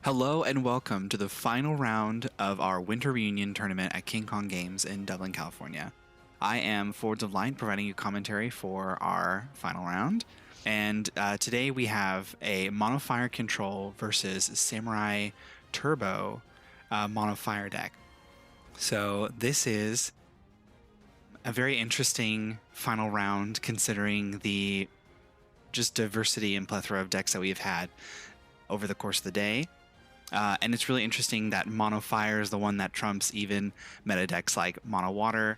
Hello and welcome to the final round of our Winter Reunion tournament at King Kong Games in Dublin, California. I am Forwards of Light providing you commentary for our final round. And today we have a Monofire Control versus Samurai Turbo Monofire deck. So this is a very interesting final round considering the just diversity and plethora of decks that we've had over the course of the day. And it's really interesting that Mono Fire is the one that trumps even meta decks like Mono Water,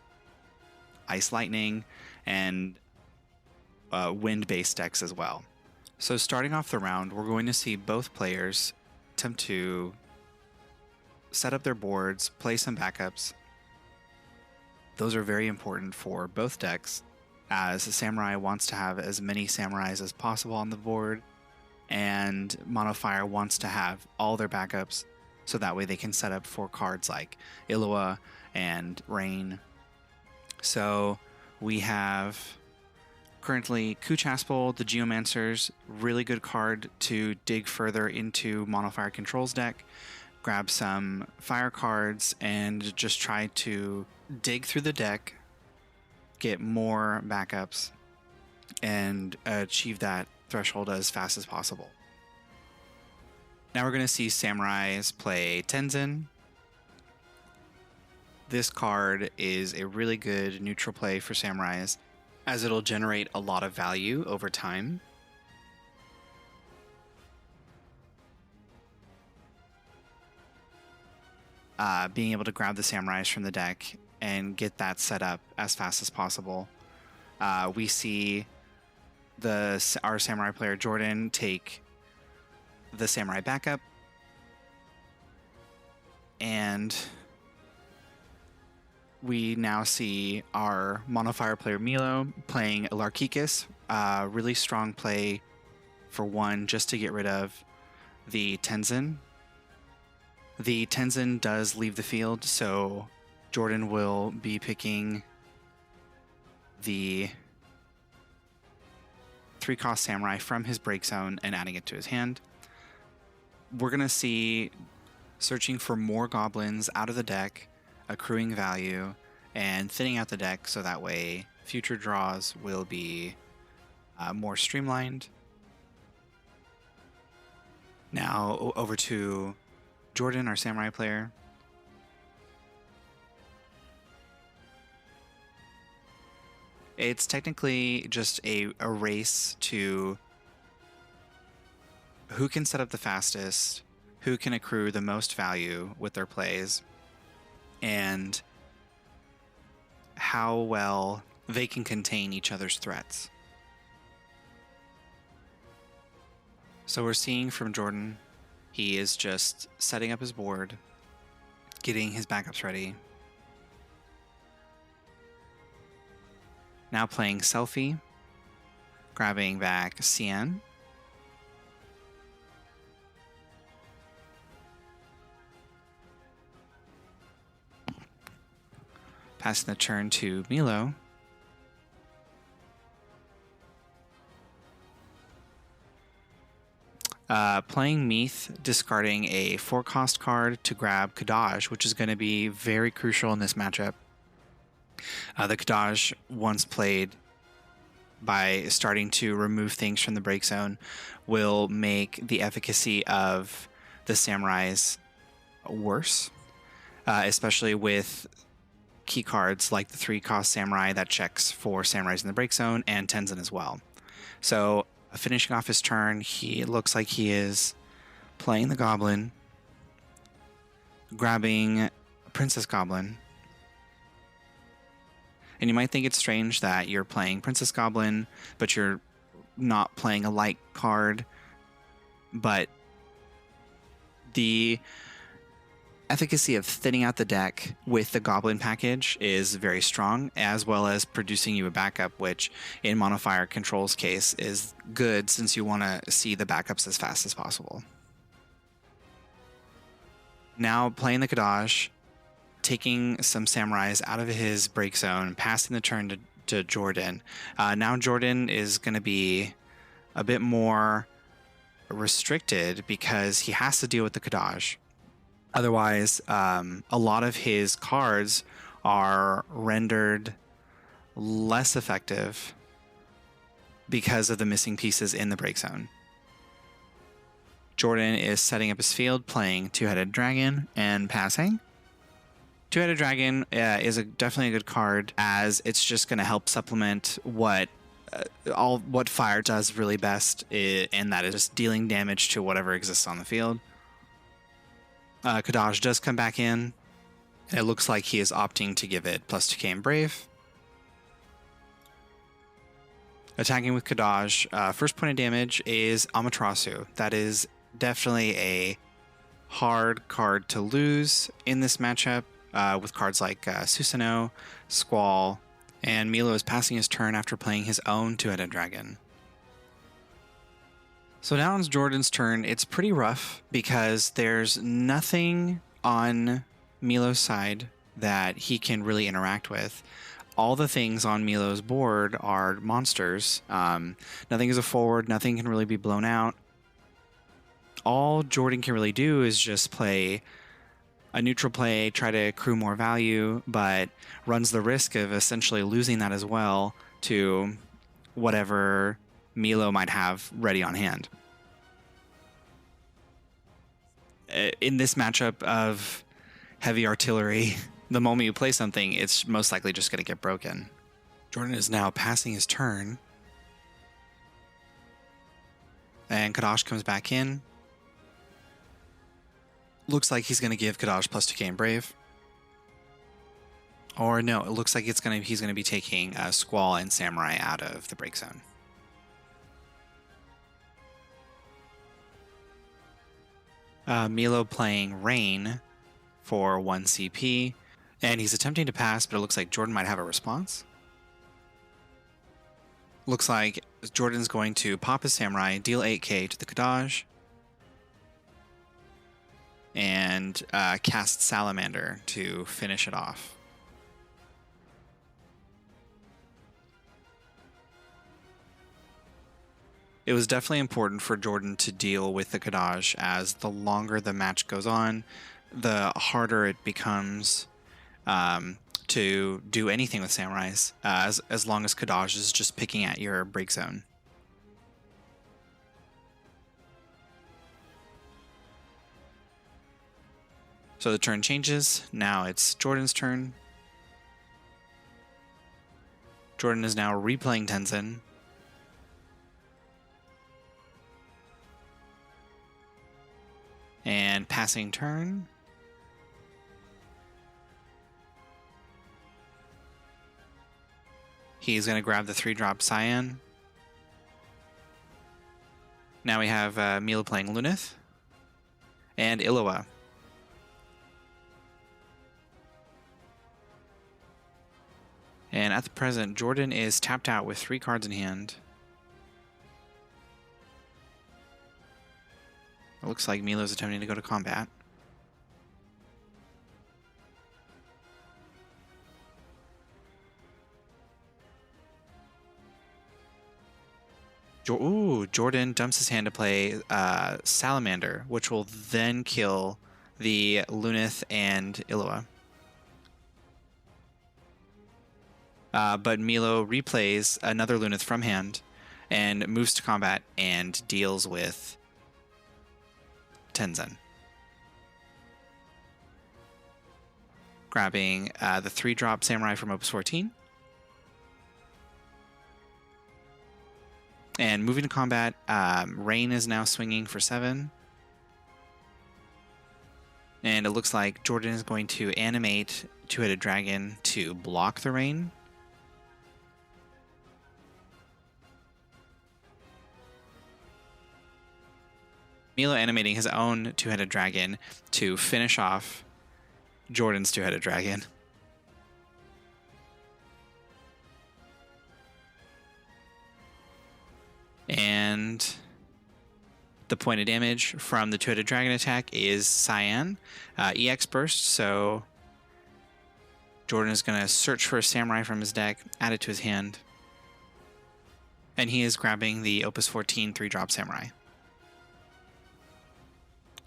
Ice Lightning, and wind-based decks as well. So starting off the round, we're going to see both players attempt to set up their boards, play some backups. Those are very important for both decks, as Samurai wants to have as many Samurais as possible on the board, and Monofire wants to have all their backups so that way they can set up for cards like Illawa and Rain. So we have currently Kuchaspel, the Geomancer's really good card to dig further into Monofire Control's deck, grab some fire cards, and just try to dig through the deck, get more backups, and achieve that threshold as fast as possible. Now we're going to see Samurais play Tenzin. This card is a really good neutral play for Samurais, as it'll generate a lot of value over time. Being able to grab the Samurais from the deck and get that set up as fast as possible. We see our Samurai player Jordan take the Samurai backup, and we now see our Monofire player Milo playing Larkikis. Really strong play for one, just to get rid of the Tenzin. The Tenzin does leave the field, so Jordan will be picking the 3-cost Samurai from his break zone and adding it to his hand. We're going to see searching for more goblins out of the deck, accruing value, and thinning out the deck so that way future draws will be more streamlined. Now over to Jordan, our Samurai player. It's technically just a race to who can set up the fastest, who can accrue the most value with their plays, and how well they can contain each other's threats. So we're seeing from Jordan, he is just setting up his board, getting his backups ready. Now playing Selfie, grabbing back Cian. Passing the turn to Milo. Playing Meath, discarding a 4-cost card to grab Kadaj, which is going to be very crucial in this matchup. The Kadaj, once played by starting to remove things from the break zone, will make the efficacy of the Samurais worse, especially with key cards like the 3-cost Samurai that checks for Samurais in the break zone, and Tenzin as well. So finishing off his turn, it looks like he is playing the Goblin, grabbing Princess Goblin. And you might think it's strange that you're playing Princess Goblin, but you're not playing a light card. But the efficacy of thinning out the deck with the Goblin package is very strong, as well as producing you a backup, which in Monofire Control's case is good since you want to see the backups as fast as possible. Now playing the Kadaj, taking some Samurais out of his break zone, passing the turn to Jordan. Now Jordan is going to be a bit more restricted because he has to deal with the Kadaj. Otherwise, a lot of his cards are rendered less effective because of the missing pieces in the break zone. Jordan is setting up his field, playing Two-Headed Dragon and passing. Two-Headed Dragon is definitely a good card, as it's just going to help supplement what Fire does really best, and that is just dealing damage to whatever exists on the field. Kadaj does come back in, and it looks like he is opting to give it +2k and Brave. Attacking with Kadaj, first point of damage is Amaterasu. That is definitely a hard card to lose in this matchup, with cards like Susanoo, Squall, and Milo is passing his turn after playing his own Two-Headed Dragon. So now it's Jordan's turn. It's pretty rough because there's nothing on Milo's side that he can really interact with. All the things on Milo's board are monsters. Nothing is a forward. Nothing can really be blown out. All Jordan can really do is just play a neutral play, try to accrue more value, but runs the risk of essentially losing that as well to whatever Milo might have ready on hand. In this matchup of heavy artillery, the moment you play something, it's most likely just going to get broken. Jordan is now passing his turn, and Kadaj comes back in. Looks like he's going to give Kadaj +2k and Brave. Or no, it looks like he's going to be taking Squall and Samurai out of the break zone. Milo playing Rain for 1 CP, and he's attempting to pass, but it looks like Jordan might have a response. Looks like Jordan's going to pop his Samurai, deal 8k to the Kadaj, and cast Salamander to finish it off. It was definitely important for Jordan to deal with the Kadaj, as the longer the match goes on, the harder it becomes to do anything with Samurais, as long as Kadaj is just picking at your break zone. So the turn changes. Now it's Jordan's turn. Jordan is now replaying Tenzin. And passing turn. He's going to grab the 3-drop Cyan. Now we have Milo playing Lunith and Illawa. And at the present, Jordan is tapped out with 3 cards in hand. It looks like Milo's attempting to go to combat. Ooh, Jordan dumps his hand to play Salamander, which will then kill the Lunith and Illawa. But Milo replays another Lunith from hand and moves to combat and deals with Tenzin. Grabbing the 3-drop Samurai from Opus 14. And moving to combat, Rain is now swinging for 7. And it looks like Jordan is going to animate Two-Headed Dragon to block the Rain. Milo animating his own Two-Headed Dragon to finish off Jordan's Two-Headed Dragon. And the point of damage from the Two-Headed Dragon attack is Cyan. EX Burst, so Jordan is going to search for a Samurai from his deck, add it to his hand. And he is grabbing the Opus 14 3-drop Samurai.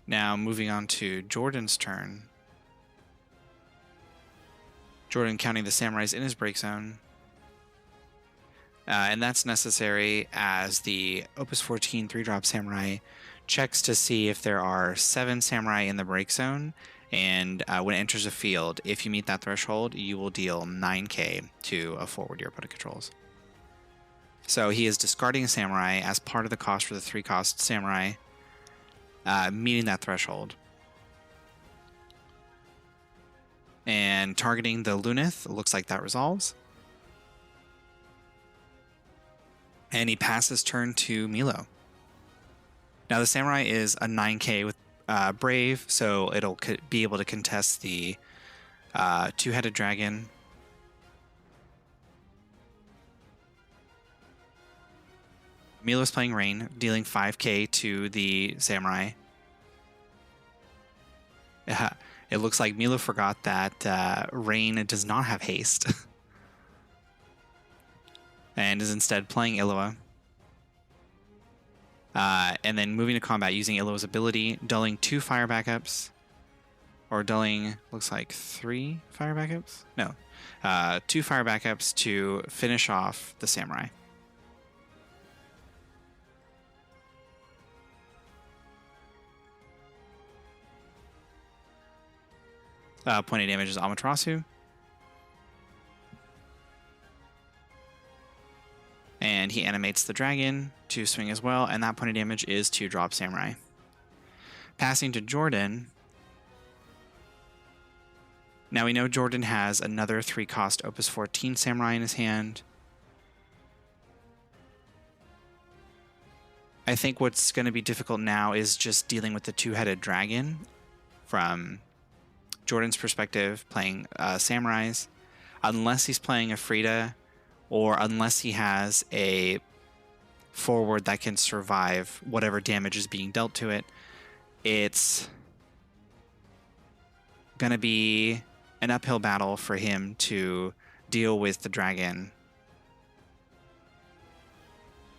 Now moving on to Jordan's turn. Jordan counting the samurais in his break zone. And that's necessary as the Opus 14 3-drop samurai checks to see if there are 7 samurai in the break zone. And when it enters the field, if you meet that threshold, you will deal 9k to a forward your opponent controls. So he is discarding a samurai as part of the cost for the 3-cost samurai, meeting that threshold. And targeting the Lunith, looks like that resolves. And he passes turn to Milo. Now the samurai is a 9k with Brave, so it'll be able to contest the 2-headed dragon. Milo's playing Rain, dealing 5k to the samurai. It looks like Milo forgot that Rain does not have haste. And is instead playing Illawa. And then moving to combat using Illawa's ability, dulling 2 fire backups. Or dulling, looks like 3 fire backups? No. 2 fire backups to finish off the samurai. Point of damage is Amaterasu. And he animates the dragon to swing as well, and that point of damage is 2-drop samurai. Passing to Jordan. Now we know Jordan has another 3-cost Opus 14 samurai in his hand. I think what's going to be difficult now is just dealing with the 2-headed dragon from Jordan's perspective, playing samurais. Unless he's playing a Frida, or unless he has a forward that can survive whatever damage is being dealt to it, it's going to be an uphill battle for him to deal with the dragon.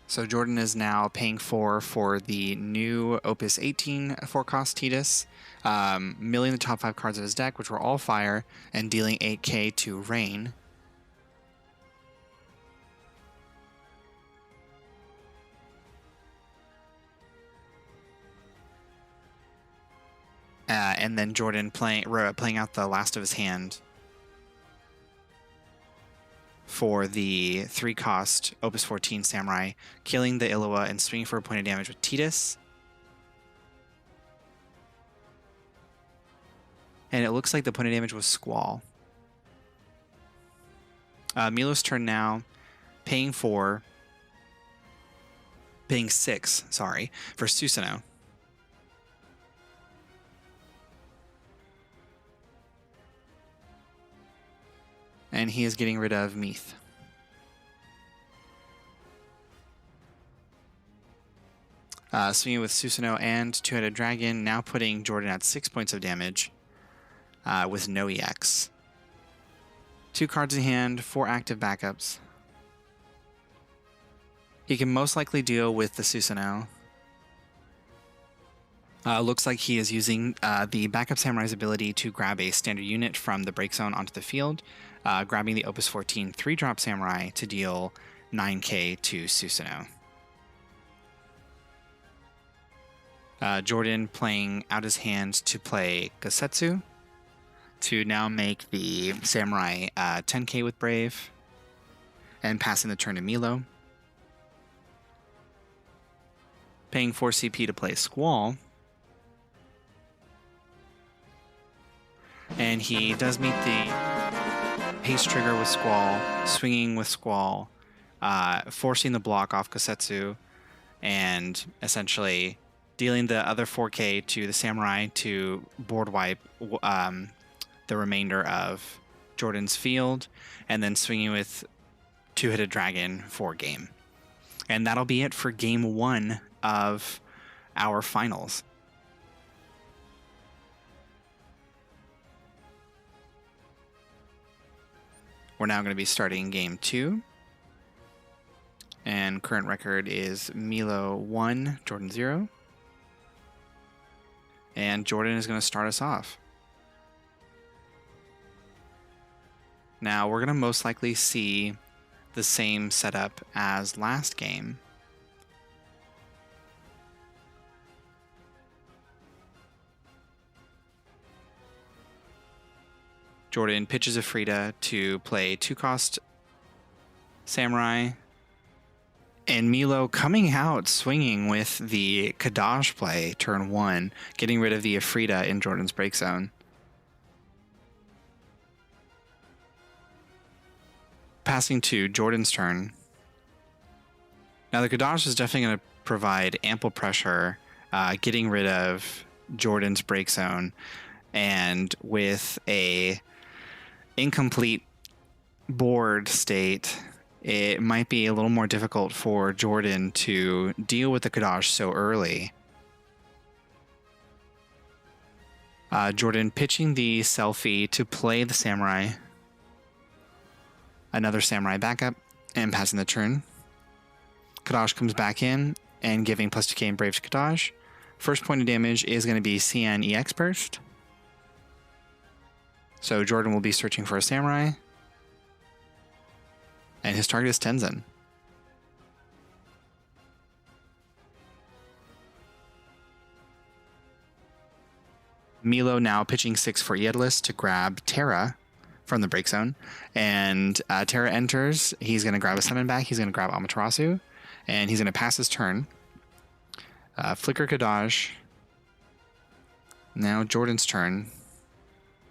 So Jordan is now paying 4 for the new Opus 18 4-cost Tidus, milling the top 5 cards of his deck, which were all fire, and dealing 8k to Rain. And then Jordan playing out the last of his hand for the 3-cost Opus 14 Samurai, killing the Illawa and swinging for a point of damage with Tidus. And it looks like the point of damage was Squall. Milo's turn now, paying 6, for Susanoo. And he is getting rid of Meath. Swinging with Susanoo and 2-headed dragon, now putting Jordan at 6 points of damage with no EX. 2 cards in hand, 4 active backups. He can most likely deal with the Susanoo. Looks like he is using the backup samurai's ability to grab a standard unit from the break zone onto the field, grabbing the Opus 14 3-drop samurai to deal 9k to Susanoo. Jordan playing out his hand to play Gosetsu to now make the samurai 10k with Brave, and passing the turn to Milo. Paying 4 CP to play Squall. And he does meet the haste trigger with Squall, swinging with Squall, forcing the block off Gosetsu, and essentially dealing the other 4k to the samurai to board wipe the remainder of Jordan's field, and then swinging with 2-headed dragon for game. And that'll be it for game 1 of our finals. We're now going to be starting game 2. And current record is Milo 1, Jordan 0. And Jordan is going to start us off. Now, we're going to most likely see the same setup as last game. Jordan pitches a Frida to play 2-cost Samurai. And Milo coming out swinging with the Kadash play turn 1, getting rid of the Afrida in Jordan's break zone. Passing to Jordan's turn. Now the Kadash is definitely going to provide ample pressure, getting rid of Jordan's break zone. And with a incomplete board state, it might be a little more difficult for Jordan to deal with the Kadash so early. Jordan pitching the selfie to play the Samurai. Another Samurai backup and passing the turn. Kadash comes back in and giving +2K and Brave to Kadash. First point of damage is going to be CN EX Burst. So Jordan will be searching for a Samurai. And his target is Tenzin. Milo now pitching 6 for Yedlis to grab Terra from the break zone. And Terra enters. He's going to grab a summon back. He's going to grab Amaterasu. And he's going to pass his turn. Flicker Kadash. Now Jordan's turn.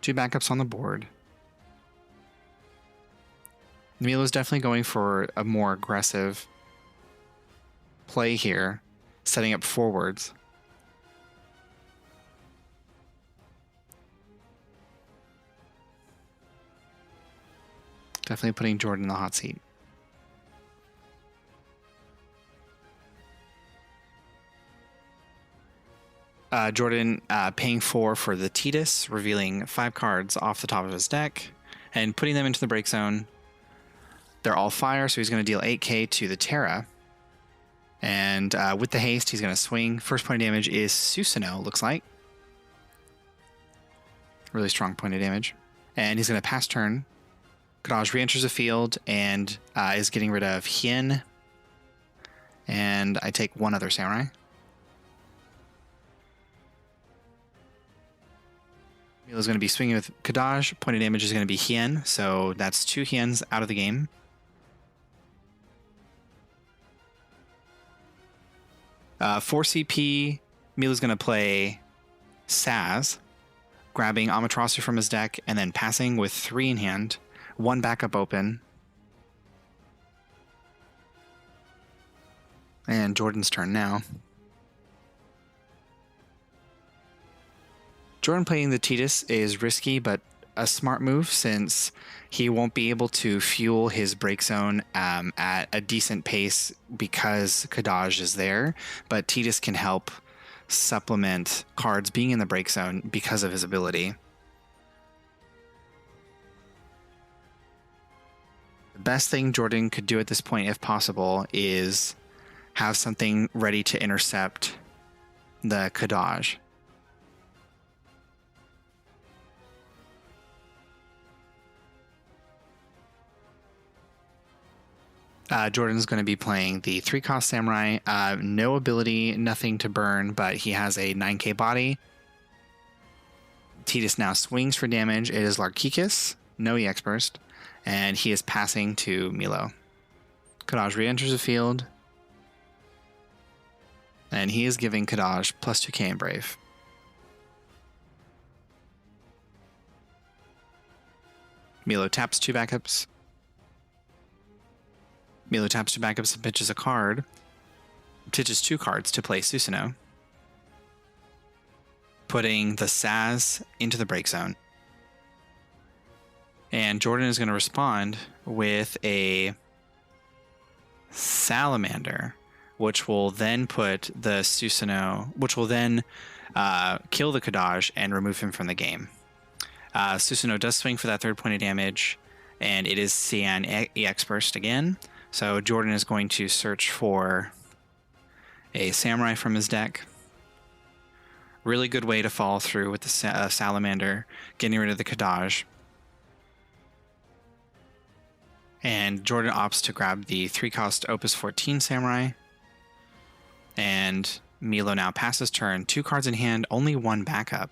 2 backups on the board. Milo's definitely going for a more aggressive play here, setting up forwards. Definitely putting Jordan in the hot seat. Jordan paying 4 for the Tidus, revealing 5 cards off the top of his deck and putting them into the break zone. They're all fire, so he's going to deal 8k to the Terra. And with the haste, he's going to swing. First point of damage is Susanoo, looks like. Really strong point of damage. And he's going to pass turn. Kadash re-enters the field and is getting rid of Hien. And I take 1 other Samurai. Milo's going to be swinging with Kadash. Point of damage is going to be Hien, so that's 2 Hiens out of the game. For CP, Milo's going to play Saz, grabbing Amaterasu from his deck, and then passing with 3 in hand, 1 backup open. And Jordan's turn now. Jordan playing the Tidus is risky, but a smart move since he won't be able to fuel his break zone at a decent pace because Kadash is there, but Tidus can help supplement cards being in the break zone because of his ability. The best thing Jordan could do at this point, if possible, is have something ready to intercept the Kadash. Jordan's going to be playing the 3-cost Samurai. No ability, nothing to burn, but he has a 9k body. Tidus now swings for damage. It is Larkikis, no EX Burst, and he is passing to Milo. Kadash re-enters the field, and he is giving Kadash +2k and Brave. Milo taps 2 backups. Milo taps 2 backups and pitches a card. Pitches 2 cards to play Susanoo, putting the Saz into the break zone. And Jordan is going to respond with a Salamander, which will then put the Susanoo, which will then kill the Kadash and remove him from the game. Susanoo does swing for that 3rd point of damage, and it is Cyan EX Burst again. So Jordan is going to search for a Samurai from his deck, Really good way to follow through with the Salamander, getting rid of the Kadaj. And Jordan opts to grab the 3-cost Opus 14 Samurai. And Milo now passes turn, 2 cards in hand, only 1 backup.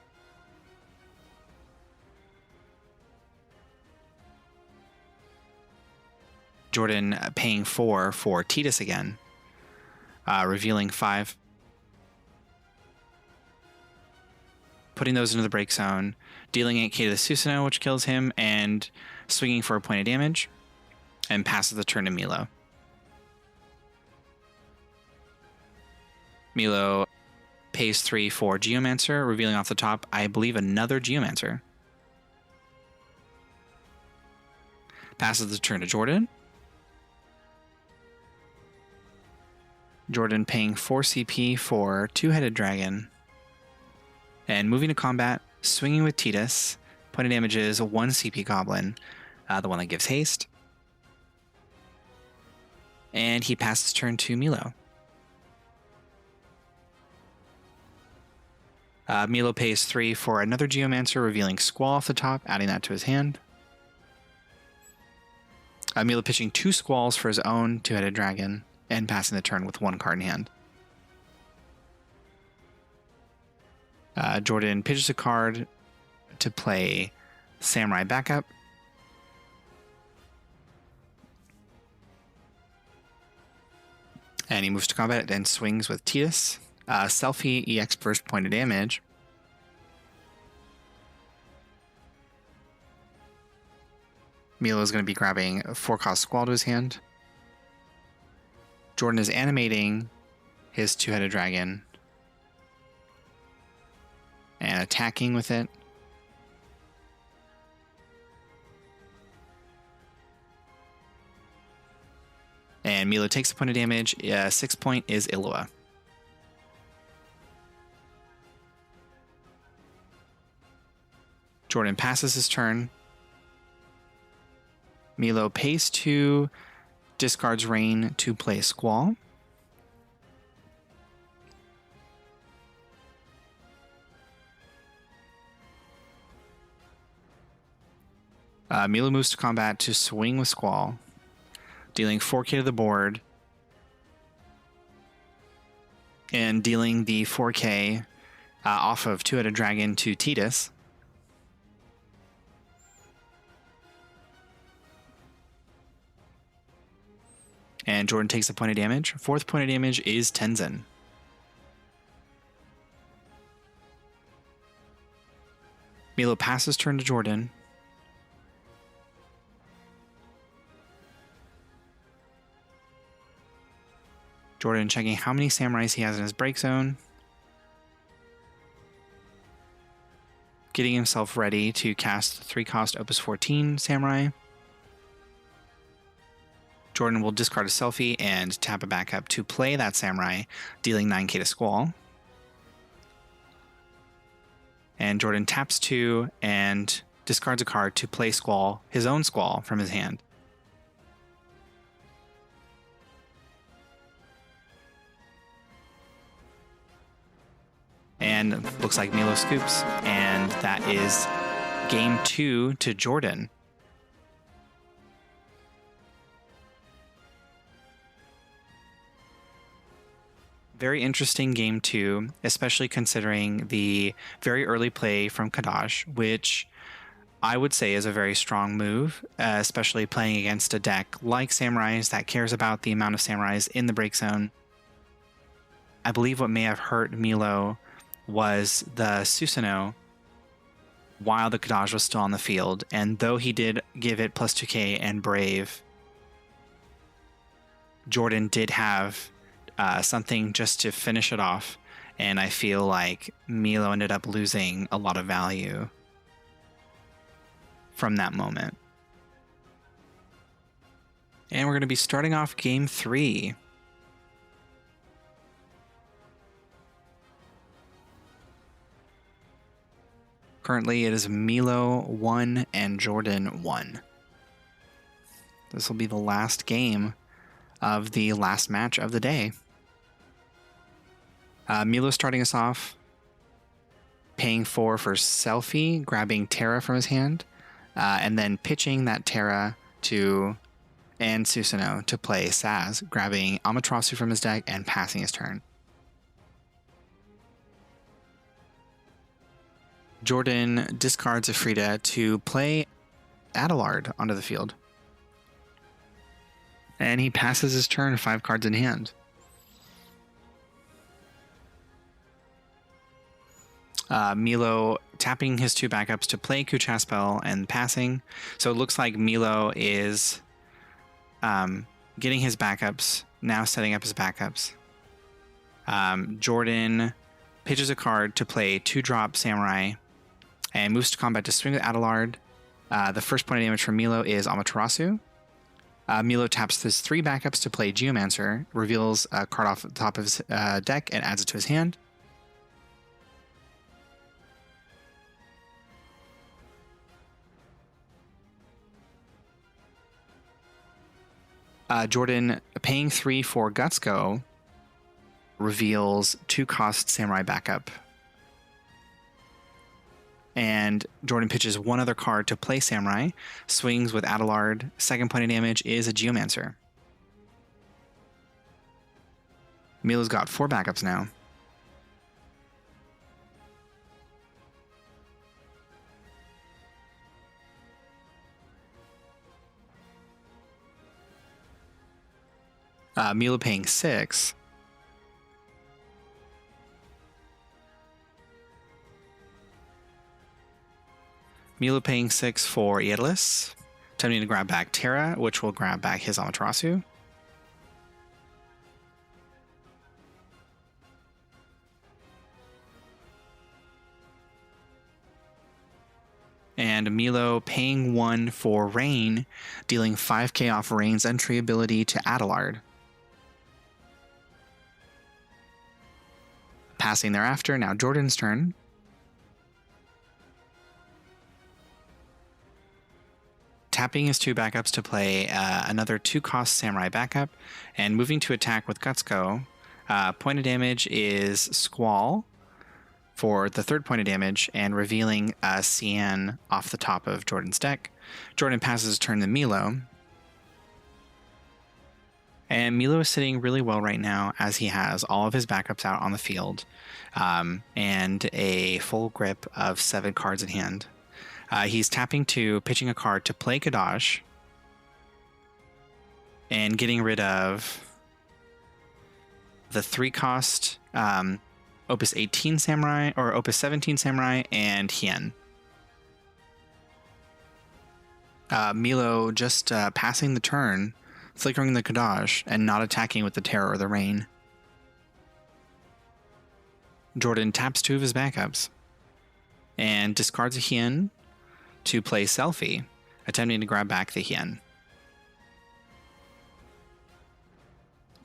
Jordan paying 4 for Tidus again, revealing 5. Putting those into the break zone, dealing 8k to the Susanoo, which kills him, and swinging for a point of damage, and passes the turn to Milo. Milo pays 3 for Geomancer, revealing off the top, I believe, another Geomancer. Passes the turn to Jordan. Jordan paying 4 CP for 2-headed dragon. And moving to combat, swinging with Tidus. Point of damage is a 1 CP goblin, the one that gives haste. And he passes turn to Milo. Milo pays 3 for another Geomancer, revealing Squall off the top, adding that to his hand. Milo pitching 2 Squalls for his own 2-headed dragon, and passing the turn with 1 card in hand. Jordan pitches a card to play Samurai backup. And he moves to combat and swings with Tidus. Selfie EX first point of damage. Milo is going to be grabbing a 4-cost Squall to his hand. Jordan is animating his 2-headed dragon and attacking with it. And Milo takes a point of damage. 6 point is Illua. Jordan passes his turn. Milo pays 2, discards Rain to play Squall. Milo moves to combat to swing with Squall, dealing 4k to the board, and dealing the 4k off of 2-headed dragon to Tidus. And Jordan takes a point of damage. 4th point of damage is Tenzin. Milo passes turn to Jordan. Jordan checking how many samurais he has in his break zone. Getting himself ready to cast the 3-cost Opus 14 samurai. Jordan will discard a selfie and tap a backup to play that samurai, dealing 9k to Squall. And Jordan taps 2 and discards a card to play Squall, his own Squall, from his hand. And looks like Milo scoops, and that is game 2 to Jordan. Very interesting game 2, especially considering the very early play from Kadaj, which I would say is a very strong move, especially playing against a deck like Samurais that cares about the amount of Samurais in the break zone. I believe what may have hurt Milo was the Susanoo while the Kadaj was still on the field, and though he did give it plus 2k and Brave, Jordan did have something just to finish it off, and I feel like Milo ended up losing a lot of value from that moment. And we're going to be starting off game 3. Currently, it is Milo 1 and Jordan 1. This will be the last game of the last match of the day. Milo starting us off. paying 4 for Selfie, grabbing Terra from his hand, and then pitching that Terra to and Susanoo to play Saz, grabbing Amaterasu from his deck and passing his turn. Jordan discards a Frida to play Adelard onto the field. And he passes his turn 5 cards in hand. Milo tapping his 2 backups to play Kuchaspel and passing. So it looks like Milo is getting his backups, now setting up his backups. Jordan pitches a card to play 2-drop Samurai and moves to combat to swing with Adelard. The first point of damage from Milo is Amaterasu. Milo taps his 3 backups to play Geomancer, reveals a card off the top of his deck and adds it to his hand. Jordan paying 3 for Gutsco reveals 2-cost Samurai backup. And Jordan pitches 1 other card to play Samurai, swings with Adelard. Second point of damage is a Geomancer. Milo's got 4 backups now. Milo paying 6. Milo paying 6 for Aeolus, attempting to grab back Terra, which will grab back his Amaterasu. And Milo paying 1 for Rain, dealing 5k off Rain's entry ability to Adelard. Passing thereafter, now Jordan's turn. Tapping his 2 backups to play another 2-cost Samurai backup, and moving to attack with Gutsco. Point of damage is Squall for the 3rd point of damage, and revealing Cian off the top of Jordan's deck. Jordan passes his turn to Milo. And Milo is sitting really well right now, as he has all of his backups out on the field, and a full grip of 7 cards in hand. He's tapping to pitching a card to play Kadash, and getting rid of the 3-cost Opus 18 Samurai, or Opus 17 Samurai, and Hien. Milo just passing the turn, flickering the Kadash, and not attacking with the Terror or the Rain. Jordan taps 2 of his backups and discards a Hien to play Selfie, attempting to grab back the Hien.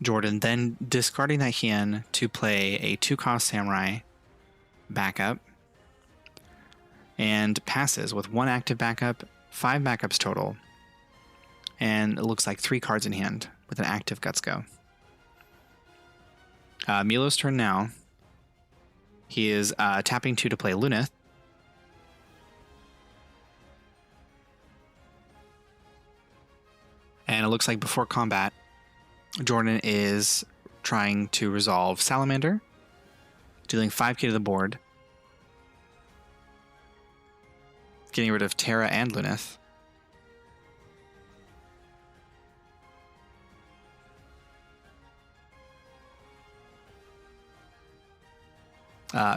Jordan then discarding that Hien to play a 2-cost Samurai backup, and passes with 1 active backup, 5 backups total, and it looks like 3 cards in hand with an active Gutsco. Milo's turn now. He is tapping 2 to play Lunith. And it looks like before combat, Jordan is trying to resolve Salamander, dealing 5k to the board, getting rid of Terra and Lunith.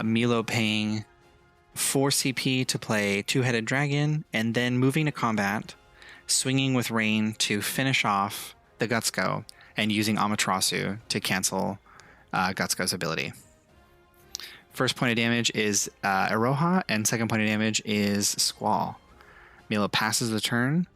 Milo paying 4 CP to play 2-headed dragon, and then moving to combat, swinging with Rain to finish off the Gutsco, and using Amaterasu to cancel Gutsco's ability. First point of damage is Iroha, and second point of damage is Squall. Milo passes the turn.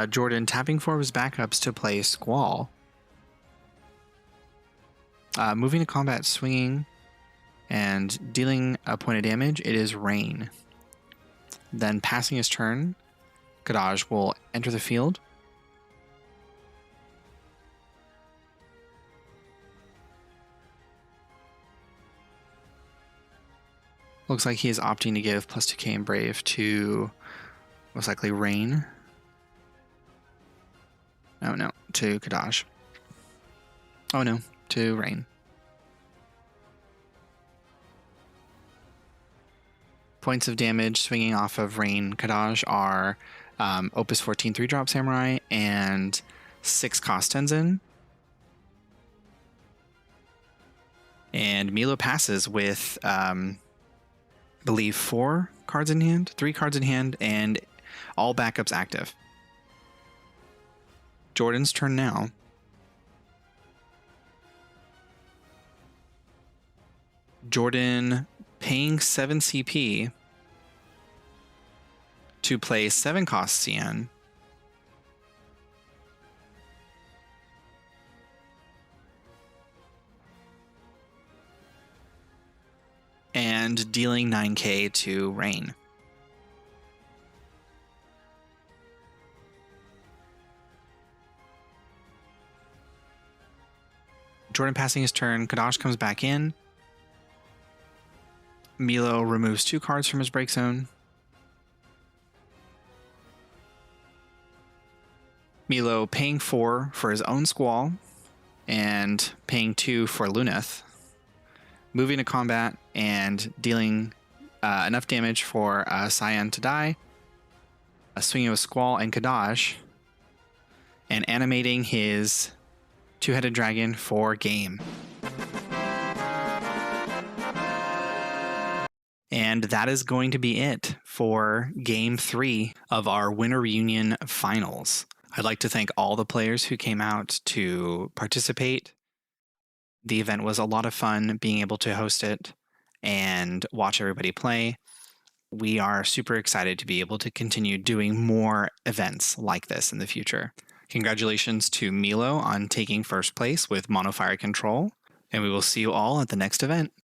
Jordan tapping 4 of his backups to play Squall. Moving to combat, swinging, and dealing a point of damage, it is Rain. Then passing his turn, Kadaj will enter the field. Looks like he is opting to give +2k and Brave to most likely Rain. Oh no, to Kadaj. Oh no, to Rain. Points of damage swinging off of Rain Kadaj are Opus 14 3-drop Samurai and 6 cost Tenzin. And Milo passes with, I believe, 3 cards in hand, and all backups active. Jordan's turn now. Jordan paying 7 CP to play 7 cost CN. And dealing 9k to Rain. Jordan passing his turn, Kadaj comes back in. Milo removes 2 cards from his break zone. Milo paying 4 for his own Squall and paying 2 for Luneth. Moving to combat and dealing enough damage for Cyan to die. Swinging with Squall and Kadaj. And animating his 2-headed dragon for game. And that is going to be it for Game 3 of our Winter Reunion Finals. I'd like to thank all the players who came out to participate. The event was a lot of fun being able to host it and watch everybody play. We are super excited to be able to continue doing more events like this in the future. Congratulations to Milo on taking first place with Monofire Control, and we will see you all at the next event.